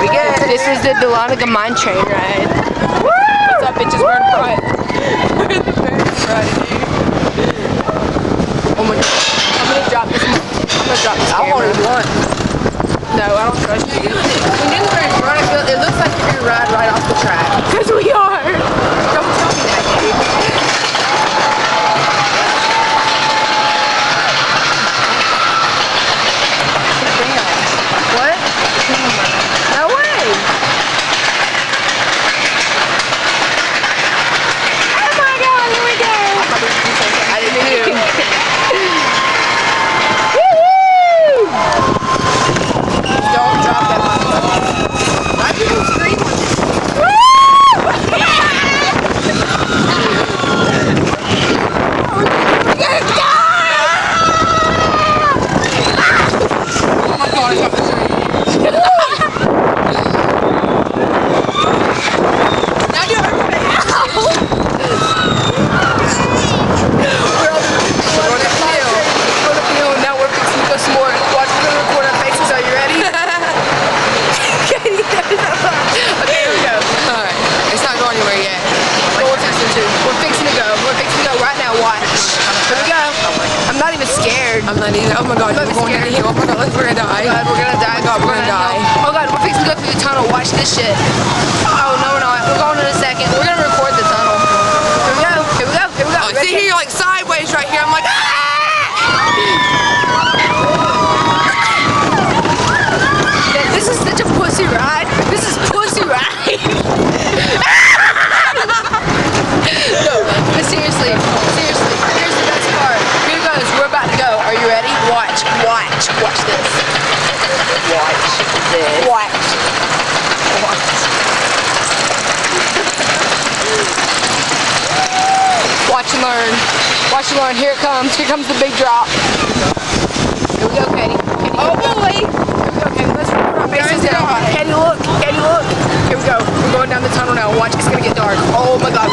we go. This is the Dahlonga mine train ride. Woo! What's up, bitches? We're in front. We're in the very front, dude. Oh my god. I'm gonna drop this. I'll hold it blunt. No, I don't trust you. When you're in the very front, it looks like you're gonna ride right off the track. Because we are. Don't tell me that, dude. What? No way! Oh my god, here we go. I didn't do it. Don't drop that motherfucker. Why people scream? I'm not even. Oh my god, we're going down the hill. Oh my god, we're gonna die. Oh god, we're gonna die. Oh god, we're gonna die. Oh god, we're fixing to go through the tunnel. Watch this shit. Oh no, we're not. We're going in a second. We're gonna record the tunnel. Here we go. Here we go. Here we go. Oh, see here, you're like sideways right here. I'm like, This is such a pussy ride. This is pussy ride. No, but seriously, here's the best part. Here goes. We're about to go. Are you ready? Watch this. Watch this. Watch. watch and learn. Watch and learn. Here it comes. Here comes the big drop. Here we go, Katie. Oh boy. Here we go, Katie. Let's put our faces down. Katie, look. Katie, look. Here we go. We're going down the tunnel now. Watch. It's gonna get dark. Oh my god.